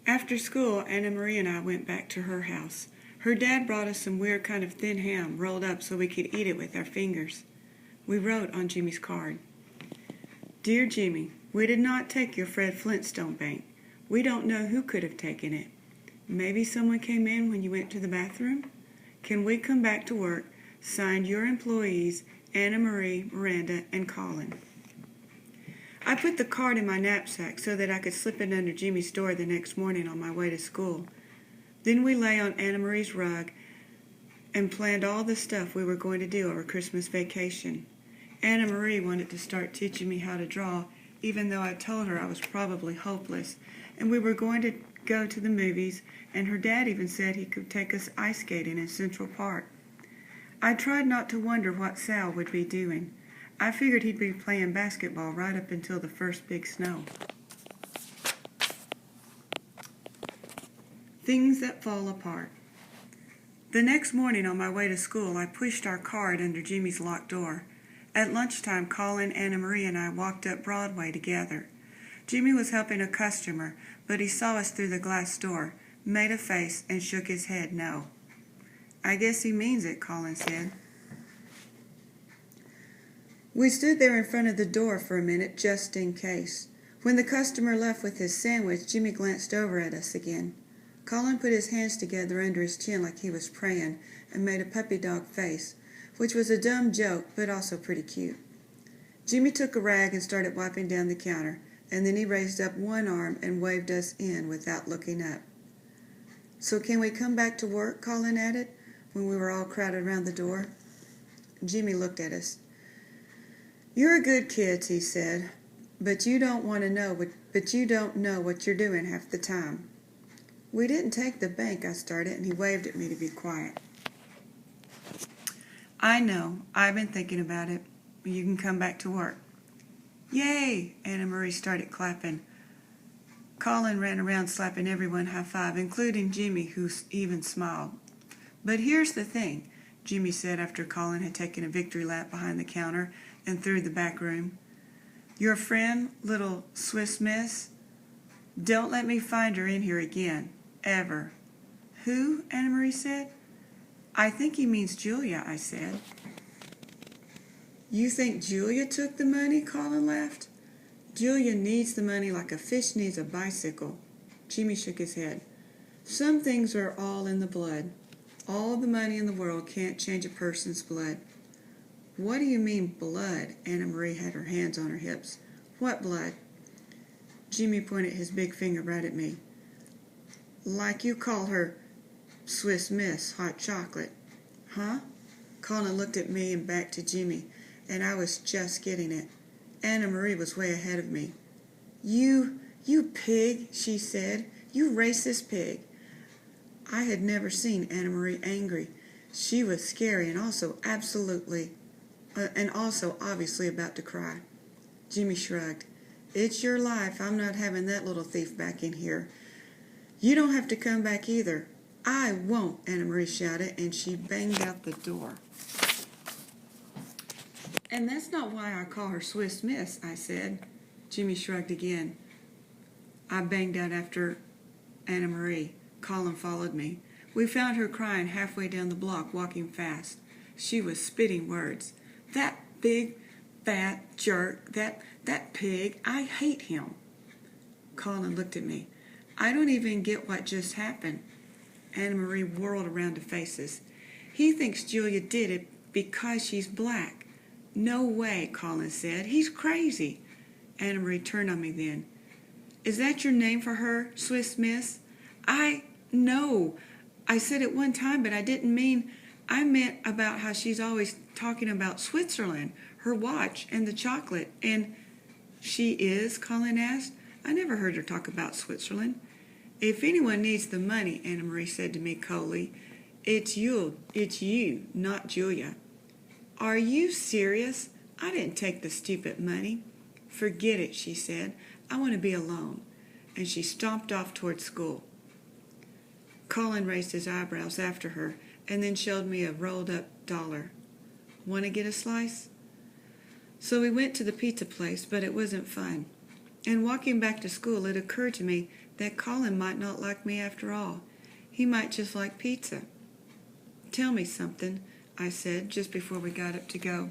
After school, Anna Marie and I went back to her house. Her dad brought us some weird kind of thin ham rolled up so we could eat it with our fingers. We wrote on Jimmy's card, "Dear Jimmy, we did not take your Fred Flintstone bank. We don't know who could have taken it. Maybe someone came in when you went to the bathroom? Can we come back to work? Signed your employees, Anna Marie, Miranda, and Colin." I put the card in my knapsack so that I could slip it under Jimmy's door the next morning on my way to school. Then we lay on Anna Marie's rug and planned all the stuff we were going to do over Christmas vacation. Anna Marie wanted to start teaching me how to draw, even though I told her I was probably hopeless, and we were going to go to the movies, and her dad even said he could take us ice skating in Central Park. I tried not to wonder what Sal would be doing. I figured he'd be playing basketball right up until the first big snow. Things that fall apart. The next morning on my way to school, I pushed our card under Jimmy's locked door. At lunchtime, Colin, Anna Marie, and I walked up Broadway together. Jimmy was helping a customer, but he saw us through the glass door, made a face, and shook his head no. "I guess he means it," Colin said. We stood there in front of the door for a minute, just in case. When the customer left with his sandwich, Jimmy glanced over at us again. Colin put his hands together under his chin like he was praying and made a puppy dog face, which was a dumb joke, but also pretty cute. Jimmy took a rag and started wiping down the counter, and then he raised up one arm and waved us in without looking up. "So can we come back to work?" Colin added, when we were all crowded around the door. Jimmy looked at us. "You're a good kid," he said, but you don't know what you're doing half the time." "We didn't take the bank," I started, and he waved at me to be quiet. "I know. I've been thinking about it. You can come back to work." "Yay!" Anna Marie started clapping. Colin ran around slapping everyone high-five, including Jimmy, who even smiled. "But here's the thing," Jimmy said after Colin had taken a victory lap behind the counter and through the back room. "Your friend, little Swiss Miss, don't let me find her in here again. Ever." "Who?" Anna Marie said. "I think he means Julia," I said. "You think Julia took the money?" Colin laughed. "Julia needs the money like a fish needs a bicycle." Jimmy shook his head. "Some things are all in the blood. All the money in the world can't change a person's blood." "What do you mean, blood?" Anna Marie had her hands on her hips. "What blood?" Jimmy pointed his big finger right at me. "Like you call her Swiss Miss Hot Chocolate." "Huh?" Colin looked at me and back to Jimmy, and I was just getting it. Anna Marie was way ahead of me. You pig," she said. "You racist pig." I had never seen Anna Marie angry. She was scary and also obviously about to cry. Jimmy shrugged. "It's your life. I'm not having that little thief back in here." "You don't have to come back either." "I won't," Anna Marie shouted, and she banged out the door. "And that's not why I call her Swiss Miss," I said. Jimmy shrugged again. I banged out after Anna Marie. Colin followed me. We found her crying halfway down the block, walking fast. She was spitting words. "That big, fat jerk, that pig, I hate him." Colin looked at me. "I don't even get what just happened." Anna Marie whirled around to face us. "He thinks Julia did it because she's black." "No way," Colin said. "He's crazy." Anna Marie turned on me then. "Is that your name for her, Swiss Miss?" No. I said it one time, but I didn't mean, I meant about how she's always talking about Switzerland, her watch, and the chocolate, and..." "She is?" Colin asked. "I never heard her talk about Switzerland." "If anyone needs the money," Anna Marie said to me coldly, it's you, not Julia." "Are you serious? I didn't take the stupid money." "Forget it," she said. "I want to be alone." And she stomped off toward school. Colin raised his eyebrows after her and then showed me a rolled-up dollar. "Want to get a slice?" So we went to the pizza place, but it wasn't fun. And walking back to school, it occurred to me that Colin might not like me after all. He might just like pizza. "Tell me something," I said just before we got up to go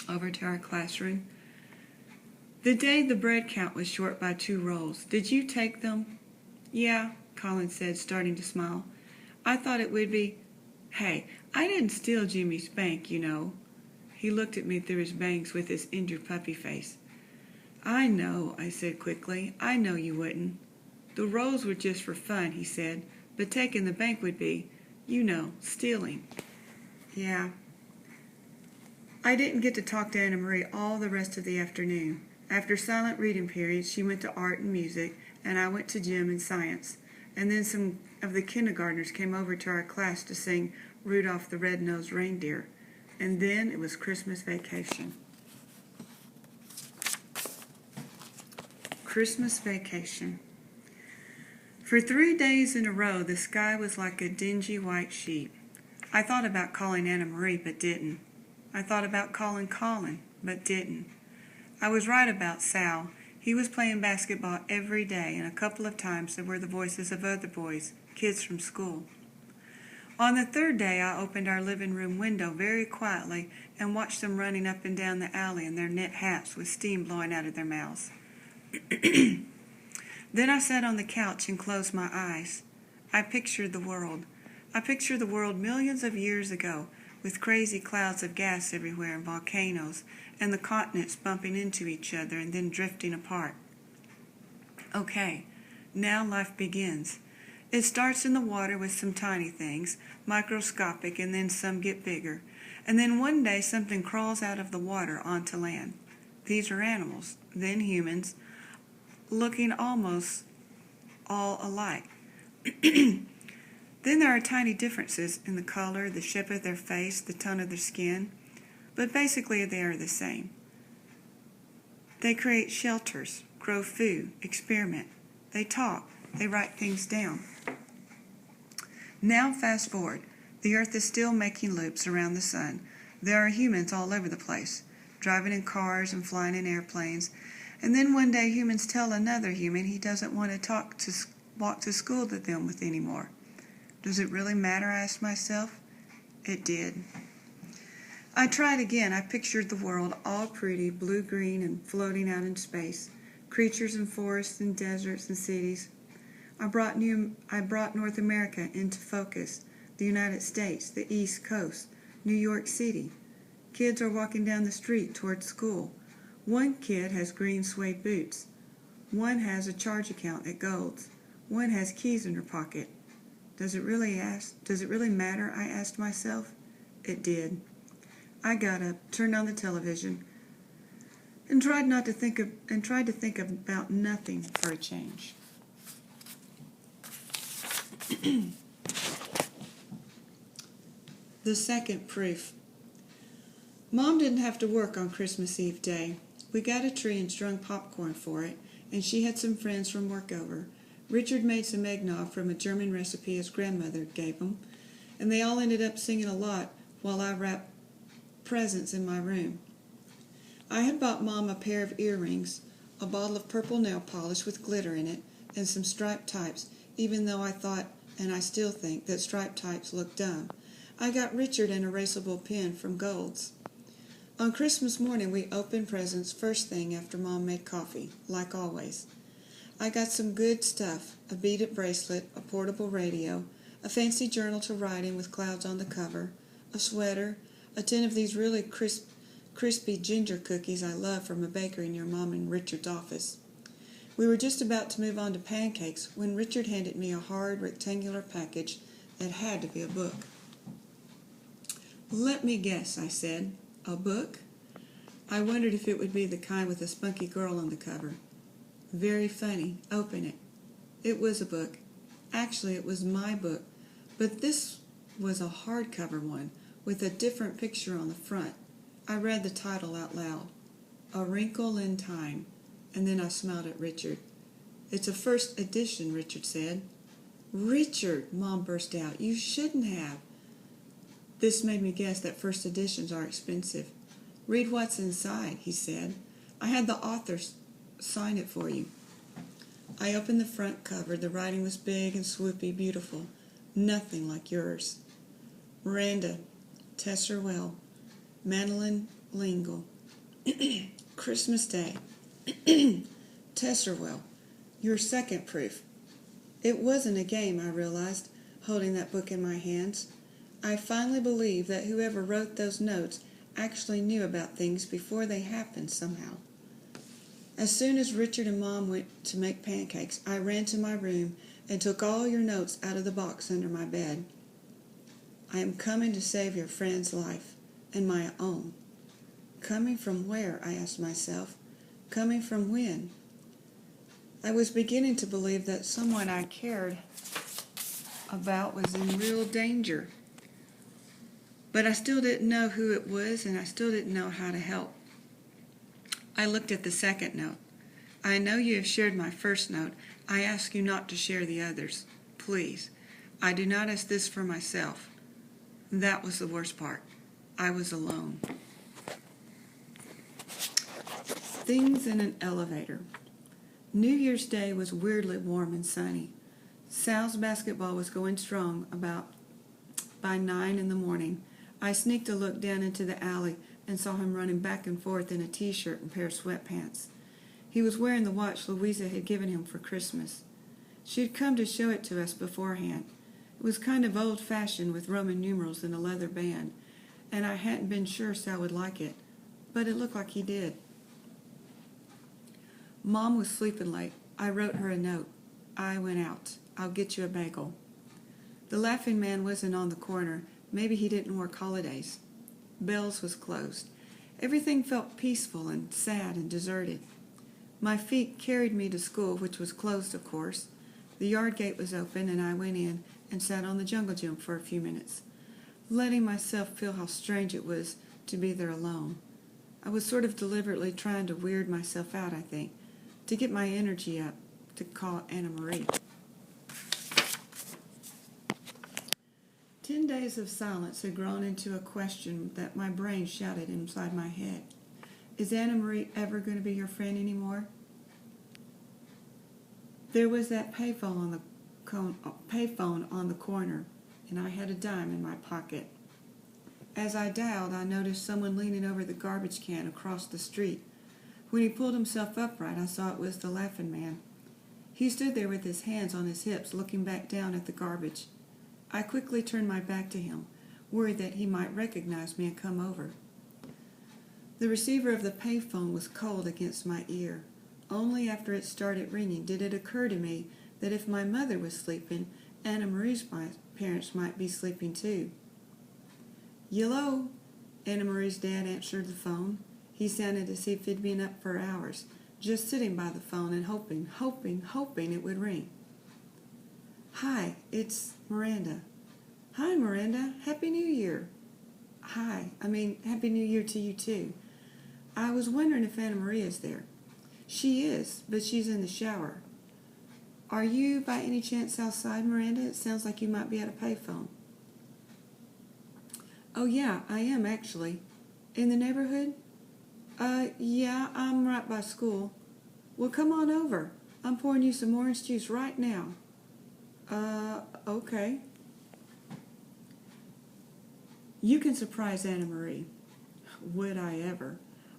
over to our classroom. "The day the bread count was short by 2 rolls, did you take them?" "Yeah," Colin said, starting to smile. "I thought it would be—" "Hey, I didn't steal Jimmy's bank, you know." He looked at me through his bangs with his injured puppy face. "I know," I said quickly. "I know you wouldn't." "The rolls were just for fun," he said, "but taking the bank would be, you know, stealing." "Yeah." I didn't get to talk to Anna Marie all the rest of the afternoon. After silent reading periods, she went to art and music, and I went to gym and science. And then some of the kindergartners came over to our class to sing Rudolph the Red-Nosed Reindeer. And then it was Christmas vacation. Christmas vacation. For 3 days in a row, the sky was like a dingy white sheet. I thought about calling Anna Marie, but didn't. I thought about calling Colin, but didn't. I was right about Sal. He was playing basketball every day, and a couple of times there were the voices of other boys, kids from school. On the 3rd day, I opened our living room window very quietly and watched them running up and down the alley in their knit hats with steam blowing out of their mouths. Then I sat on the couch and closed my eyes. I pictured the world. I pictured the world millions of years ago, with crazy clouds of gas everywhere and volcanoes, and the continents bumping into each other and then drifting apart. Okay, now life begins. It starts in the water with some tiny things, microscopic, and then some get bigger. And then one day something crawls out of the water onto land. These are animals, then humans, looking almost all alike. Then there are tiny differences in the color, the shape of their face, the tone of their skin, but basically they are the same. They create shelters, grow food, experiment. They talk, they write things down. Now fast forward. The earth is still making loops around the sun. There are humans all over the place, driving in cars and flying in airplanes. And then one day humans tell another human he doesn't want to walk to school with them anymore. Does it really matter, I asked myself? It did. I tried again. I pictured the world all pretty, blue-green, and floating out in space. Creatures and forests and deserts and cities. I brought North America into focus. The United States, the East Coast, New York City. Kids are walking down the street towards school. One kid has green suede boots. One has a charge account at Gold's. One has keys in her pocket. Does it really matter? I asked myself. It did. I got up, turned on the television, and tried to think about nothing for a change. The second proof. Mom didn't have to work on Christmas Eve day. We got a tree and strung popcorn for it, and she had some friends from work over. Richard made some eggnog from a German recipe his grandmother gave him, and they all ended up singing a lot while I wrapped presents in my room. I had bought Mom a pair of earrings, a bottle of purple nail polish with glitter in it, and some striped types, even though I thought, and I still think, that striped types look dumb. I got Richard an erasable pen from Gold's. On Christmas morning, we opened presents first thing after Mom made coffee, like always. I got some good stuff, a beaded bracelet, a portable radio, a fancy journal to write in with clouds on the cover, a sweater, a tin of these really crispy ginger cookies I love from a bakery near Mom and Richard's office. We were just about to move on to pancakes when Richard handed me a hard rectangular package that had to be a book. "Let me guess," I said. "A book?" I wondered if it would be the kind with a spunky girl on the cover. "Very funny. Open it." It was a book. Actually, it was my book, but this was a hardcover one with a different picture on the front. I read the title out loud, A Wrinkle in Time, and then I smiled at Richard. "It's a first edition," Richard said. "Richard," Mom burst out, "you shouldn't have." This made me guess that first editions are expensive. "Read what's inside," he said. I had the author's sign it for you. I opened the front cover. The writing was big and swoopy, beautiful. Nothing like yours. Miranda, Tesserwell, Madeline Lingle. Christmas Day. Tesserwell, your second proof. It wasn't a game, I realized, holding that book in my hands. I finally believed that whoever wrote those notes actually knew about things before they happened somehow. As soon as Richard and Mom went to make pancakes, I ran to my room and took all your notes out of the box under my bed. I am coming to save your friend's life, and my own. Coming from where, I asked myself. Coming from when? I was beginning to believe that someone I cared about was in real danger. But I still didn't know who it was, and I still didn't know how to help. I looked at the second note. I know you have shared my first note. I ask you not to share the others. Please. I do not ask this for myself. That was the worst part. I was alone. Things in an elevator. New Year's Day was weirdly warm and sunny. Sal's basketball was going strong by 9 in the morning. I sneaked a look down into the alley and saw him running back and forth in a t-shirt and pair of sweatpants. He was wearing the watch Louisa had given him for Christmas. She had come to show it to us beforehand. It was kind of old-fashioned with Roman numerals and a leather band, and I hadn't been sure Sal would like it, but it looked like he did. Mom was sleeping late. I wrote her a note. I went out. I'll get you a bagel. The Laughing Man wasn't on the corner. Maybe he didn't work holidays. Bell's was closed. Everything felt peaceful and sad and deserted. My feet carried me to school, which was closed, of course. The yard gate was open, and I went in and sat on the jungle gym for a few minutes, letting myself feel how strange it was to be there alone. I was sort of deliberately trying to weird myself out, I think, to get my energy up to call Anna Marie. 10 days of silence had grown into a question that my brain shouted inside my head. Is Anna Marie ever going to be your friend anymore? There was that payphone on the corner, and I had a dime in my pocket. As I dialed, I noticed someone leaning over the garbage can across the street. When he pulled himself upright, I saw it was the Laughing Man. He stood there with his hands on his hips, looking back down at the garbage. I quickly turned my back to him, worried that he might recognize me and come over. The receiver of the payphone was cold against my ear. Only after it started ringing did it occur to me that if my mother was sleeping, Anna Marie's parents might be sleeping too. Yellow, Anna Marie's dad answered the phone. He sounded as if he'd been up for hours, just sitting by the phone and hoping it would ring. Hi, it's Miranda. Hi, Miranda. Happy New Year. Happy New Year to you too. I was wondering if Anna Marie is there. She is, but she's in the shower. Are you by any chance outside, Miranda? It sounds like you might be at a payphone. Oh yeah, I am actually. In the neighborhood? Yeah, I'm right by school. Well, come on over. I'm pouring you some orange juice right now. Okay. You can surprise Anna Marie. Would I ever?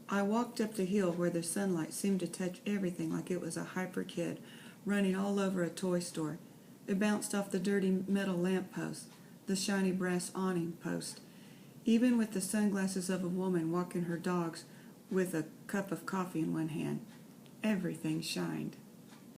I walked up the hill where the sunlight seemed to touch everything like it was a hyper kid running all over a toy store. It bounced off the dirty metal lamp post, the shiny brass awning post, even with the sunglasses of a woman walking her dogs with a cup of coffee in one hand. Everything shined.